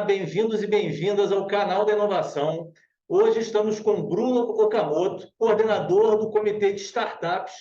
Olá, bem-vindos e bem-vindas ao canal da Inovação. Hoje estamos com Bruno Okamoto, coordenador do Comitê de Startups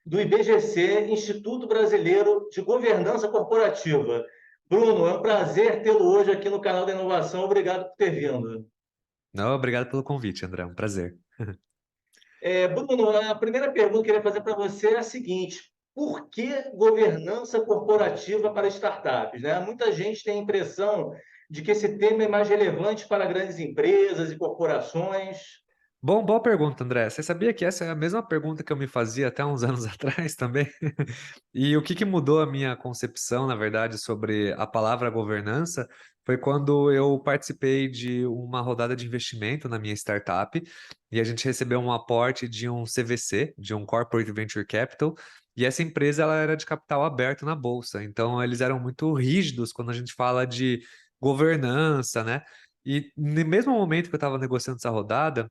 do IBGC, Instituto Brasileiro de Governança Corporativa. Bruno, é um prazer tê-lo hoje aqui no canal da Inovação. Obrigado por ter vindo. Não, obrigado pelo convite, André. Um prazer. Bruno, a primeira pergunta que eu queria fazer para você é a seguinte: por que governança corporativa para startups, né? Muita gente tem a impressão de que esse tema é mais relevante para grandes empresas e corporações. Bom, boa pergunta, André. Você sabia que essa é a mesma pergunta que eu me fazia até uns anos atrás também? E o que mudou a minha concepção, na verdade, sobre a palavra governança foi quando eu participei de uma rodada de investimento na minha startup e a gente recebeu um aporte de um CVC, de um Corporate Venture Capital, e essa empresa ela era de capital aberto na bolsa. Então, eles eram muito rígidos quando a gente fala de governança, né? E no mesmo momento que eu estava negociando essa rodada,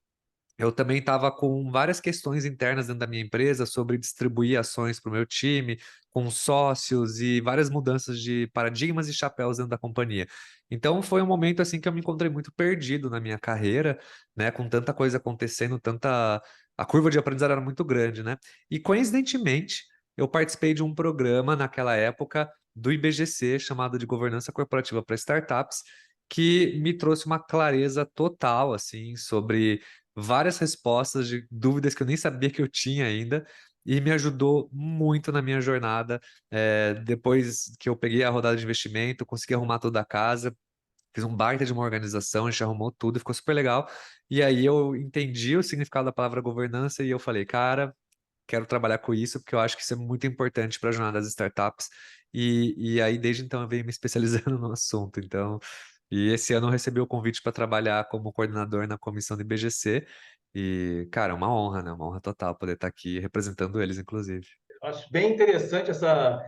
eu também estava com várias questões internas dentro da minha empresa sobre distribuir ações para o meu time, com sócios e várias mudanças de paradigmas e chapéus dentro da companhia. Então foi um momento assim que eu me encontrei muito perdido na minha carreira, né, com tanta coisa acontecendo, tanta a curva de aprendizado era muito grande, né? E coincidentemente, eu participei de um programa naquela época do IBGC chamado de Governança Corporativa para Startups, que me trouxe uma clareza total assim sobre várias respostas de dúvidas que eu nem sabia que eu tinha ainda, e me ajudou muito na minha jornada. Depois que eu peguei a rodada de investimento, consegui arrumar toda a casa, fiz um baita de uma organização, a gente arrumou tudo, ficou super legal. E aí eu entendi o significado da palavra governança e eu falei, cara, quero trabalhar com isso, porque eu acho que isso é muito importante para a jornada das startups. E aí, desde então, eu venho me especializando no assunto. Então, e esse ano eu recebi o convite para trabalhar como coordenador na comissão do IBGC. E, cara, é uma honra, né? Uma honra total poder estar aqui representando eles, inclusive. Acho bem interessante essa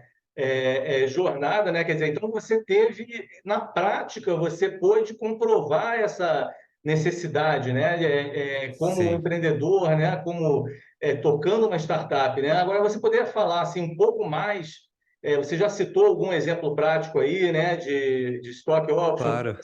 jornada, né? Quer dizer, então você teve, na prática, você pôde comprovar essa necessidade, né? Como Sim, empreendedor, né? Como tocando uma startup, né? Agora você poderia falar assim um pouco mais. Você já citou algum exemplo prático aí, né? De stock option. claro.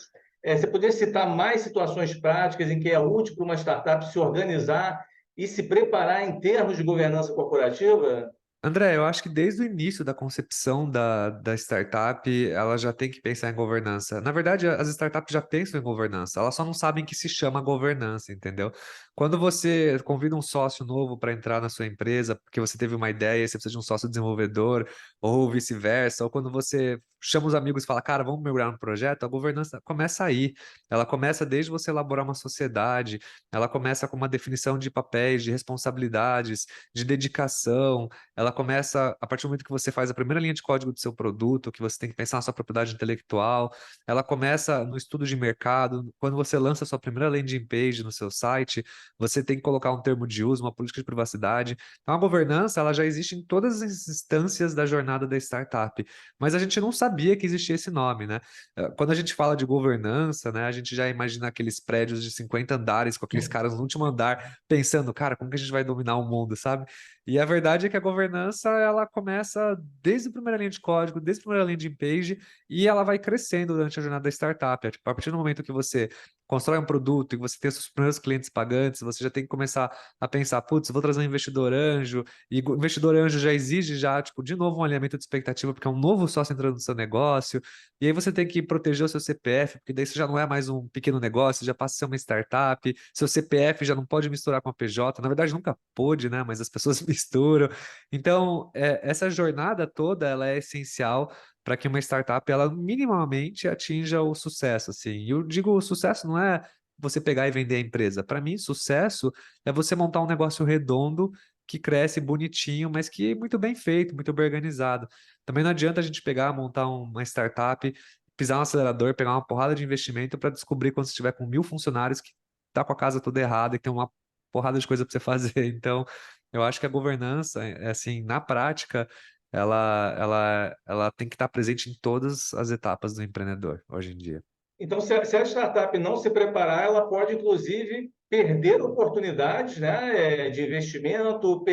Você poderia citar mais situações práticas em que é útil para uma startup se organizar e se preparar em termos de governança corporativa? André, eu acho que desde o início da concepção da startup, ela já tem que pensar em governança. Na verdade, as startups já pensam em governança, elas só não sabem que se chama governança, entendeu? Quando você convida um sócio novo para entrar na sua empresa, porque você teve uma ideia e você precisa de um sócio desenvolvedor, ou vice-versa, ou quando você chama os amigos e fala, cara, vamos mergulhar no projeto, a governança começa aí. Ela começa desde você elaborar uma sociedade, ela começa com uma definição de papéis, de responsabilidades, de dedicação. Ela começa a partir do momento que você faz a primeira linha de código do seu produto, que você tem que pensar na sua propriedade intelectual. Ela começa no estudo de mercado. Quando você lança a sua primeira landing page no seu site, você tem que colocar um termo de uso, uma política de privacidade. Então, a governança, ela já existe em todas as instâncias da jornada da startup, mas a gente não sabia que existia esse nome, né? Quando a gente fala de governança, né, a gente já imagina aqueles prédios de 50 andares com aqueles caras no último andar pensando, cara, como que a gente vai dominar o mundo, sabe? E a verdade é que a governança, ela começa desde a primeira linha de código, desde a primeira landing page, e ela vai crescendo durante a jornada da startup. Tipo, a partir do momento que você constrói um produto e você tem os seus primeiros clientes pagantes, você já tem que começar a pensar, putz, vou trazer um investidor anjo, e o investidor anjo já exige já, tipo, de novo um alinhamento de expectativa, porque é um novo sócio entrando no seu negócio, e aí você tem que proteger o seu CPF, porque daí você já não é mais um pequeno negócio, já passa a ser uma startup, seu CPF já não pode misturar com a PJ, na verdade nunca pôde, né, mas as pessoas misturam. Então, essa jornada toda, ela é essencial para que uma startup, ela minimamente atinja o sucesso, assim. E eu digo, o sucesso não é você pegar e vender a empresa. Para mim, sucesso é você montar um negócio redondo que cresce bonitinho, mas que é muito bem feito, muito bem organizado. Também não adianta a gente pegar, montar uma startup, pisar no acelerador, pegar uma porrada de investimento para descobrir quando você estiver com 1.000 funcionários que tá com a casa toda errada e que tem uma porrada de coisa para você fazer. Então, eu acho que a governança, assim, na prática, ela tem que estar presente em todas as etapas do empreendedor hoje em dia. Então, se a startup não se preparar, ela pode, inclusive, perder oportunidades, né, de investimento,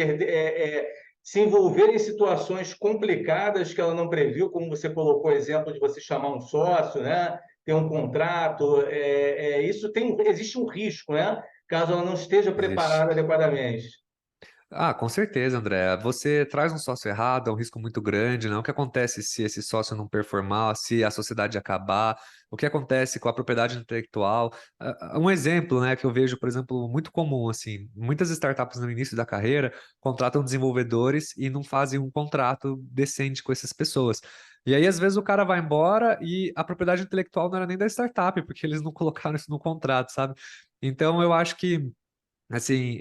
se envolver em situações complicadas que ela não previu, como você colocou o exemplo de você chamar um sócio, né, ter um contrato. Existe um risco, né? Caso ela não esteja Existe. preparada adequadamente. Ah, com certeza, André. Você traz um sócio errado, é um risco muito grande, né? O que acontece se esse sócio não performar, se a sociedade acabar? O que acontece com a propriedade intelectual? Um exemplo, né, que eu vejo, por exemplo, muito comum, assim, muitas startups no início da carreira contratam desenvolvedores e não fazem um contrato decente com essas pessoas. E aí, às vezes, o cara vai embora e a propriedade intelectual não era nem da startup, porque eles não colocaram isso no contrato, sabe? Então, eu acho que assim,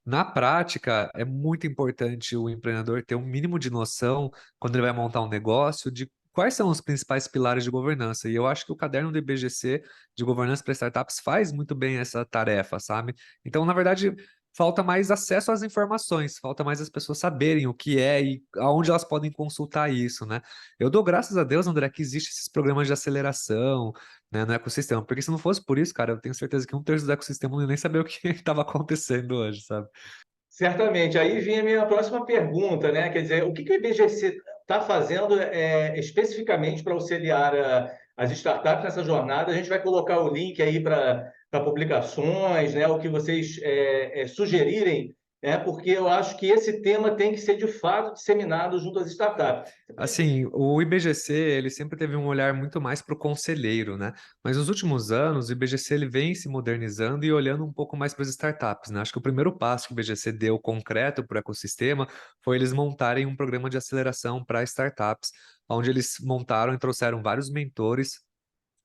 na prática, é muito importante o empreendedor ter um mínimo de noção, quando ele vai montar um negócio, de quais são os principais pilares de governança. E eu acho que o caderno do IBGC de governança para startups faz muito bem essa tarefa, sabe? Então, na verdade, falta mais acesso às informações, falta mais as pessoas saberem o que é e aonde elas podem consultar isso, né? Eu dou graças a Deus, André, que existem esses programas de aceleração, né, no ecossistema. Porque se não fosse por isso, cara, eu tenho certeza que um terço do ecossistema não ia nem saber o que estava acontecendo hoje, sabe? Certamente. Aí vinha a minha próxima pergunta, né? Quer dizer, o que o IBGC está fazendo especificamente para auxiliar as startups nessa jornada? A gente vai colocar o link aí para publicações, né? O que vocês sugerirem, né? Porque eu acho que esse tema tem que ser de fato disseminado junto às startups. Assim, o IBGC, ele sempre teve um olhar muito mais para o conselheiro, né? Mas nos últimos anos, o IBGC ele vem se modernizando e olhando um pouco mais para as startups, né? Acho que o primeiro passo que o IBGC deu concreto para o ecossistema foi eles montarem um programa de aceleração para startups, onde eles montaram e trouxeram vários mentores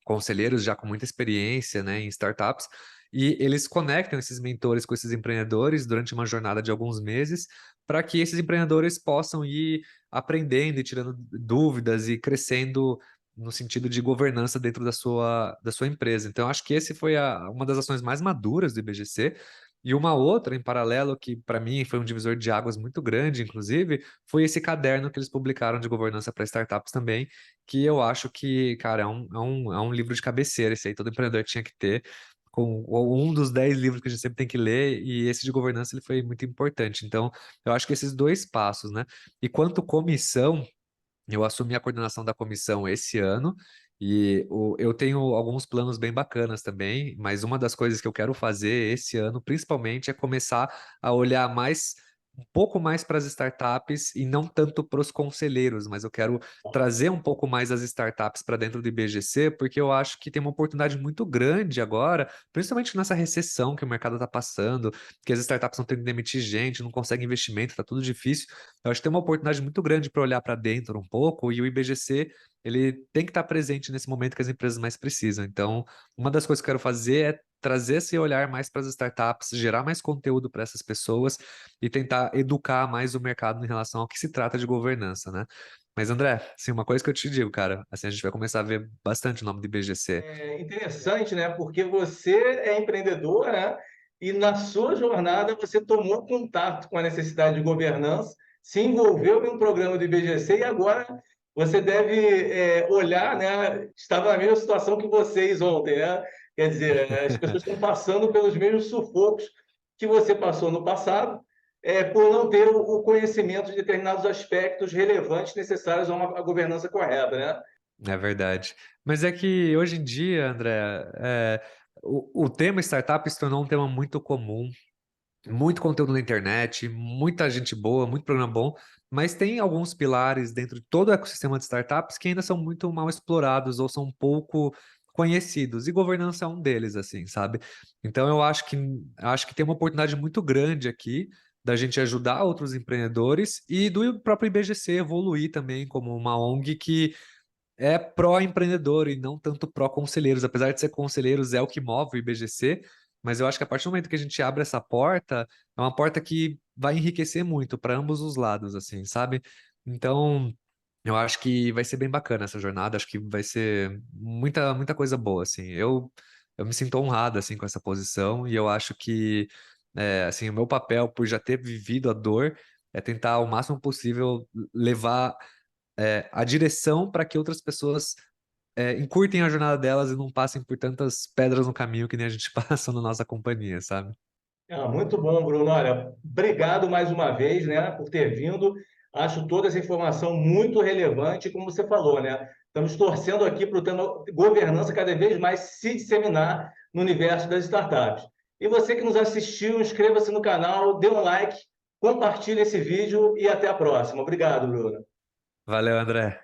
conselheiros já com muita experiência, né, em startups, e eles conectam esses mentores com esses empreendedores durante uma jornada de alguns meses, para que esses empreendedores possam ir aprendendo e tirando dúvidas e crescendo no sentido de governança dentro da sua empresa. Então, acho que esse foi uma das ações mais maduras do IBGC. E uma outra, em paralelo, que para mim foi um divisor de águas muito grande, inclusive, foi esse caderno que eles publicaram de governança para startups também, que eu acho que, cara, é um livro de cabeceira, esse aí todo empreendedor tinha que ter, com um dos 10 livros que a gente sempre tem que ler, e esse de governança ele foi muito importante. Então, eu acho que esses dois passos, né? E quanto comissão, eu assumi a coordenação da comissão esse ano, e eu tenho alguns planos bem bacanas também, mas uma das coisas que eu quero fazer esse ano, principalmente, é começar a olhar mais, um pouco mais para as startups e não tanto para os conselheiros, mas eu quero trazer um pouco mais as startups para dentro do IBGC, porque eu acho que tem uma oportunidade muito grande agora, principalmente nessa recessão que o mercado está passando, que as startups não têm que demitir gente, não conseguem investimento, está tudo difícil. Eu acho que tem uma oportunidade muito grande para olhar para dentro um pouco, e o IBGC ele tem que estar presente nesse momento que as empresas mais precisam. Então, uma das coisas que eu quero fazer é trazer esse olhar mais para as startups, gerar mais conteúdo para essas pessoas e tentar educar mais o mercado em relação ao que se trata de governança, né? Mas, André, assim, uma coisa que eu te digo, cara, assim, a gente vai começar a ver bastante o nome do IBGC. É interessante, né? Porque você é empreendedor, né? E na sua jornada você tomou contato com a necessidade de governança, se envolveu em um programa do IBGC e agora você deve olhar, né? Estava na mesma situação que vocês ontem, né? Quer dizer, as pessoas estão passando pelos mesmos sufocos que você passou no passado, por não ter o conhecimento de determinados aspectos relevantes necessários a uma governança correta, né? É verdade. Mas é que hoje em dia, André, o tema startup se tornou um tema muito comum, muito conteúdo na internet, muita gente boa, muito programa bom, mas tem alguns pilares dentro de todo o ecossistema de startups que ainda são muito mal explorados ou são pouco conhecidos, e governança é um deles, assim, sabe? Então eu acho que tem uma oportunidade muito grande aqui da gente ajudar outros empreendedores e do próprio IBGC evoluir também como uma ONG que é pró-empreendedor e não tanto pró-conselheiros. Apesar de ser conselheiros, é o que move o IBGC, mas eu acho que a partir do momento que a gente abre essa porta, é uma porta que vai enriquecer muito para ambos os lados, assim, sabe? Então, eu acho que vai ser bem bacana essa jornada, acho que vai ser muita, muita coisa boa, assim. Eu me sinto honrado, assim, com essa posição e eu acho que, assim, o meu papel, por já ter vivido a dor, é tentar ao máximo possível levar a direção para que outras pessoas encurtem a jornada delas e não passem por tantas pedras no caminho que nem a gente passa na nossa companhia, sabe? Muito bom, Bruno. Olha, obrigado mais uma vez, né, por ter vindo. Acho toda essa informação muito relevante, como você falou, né? Estamos torcendo aqui para o tema governança cada vez mais se disseminar no universo das startups. E você que nos assistiu, inscreva-se no canal, dê um like, compartilhe esse vídeo e até a próxima. Obrigado, Bruno. Valeu, André.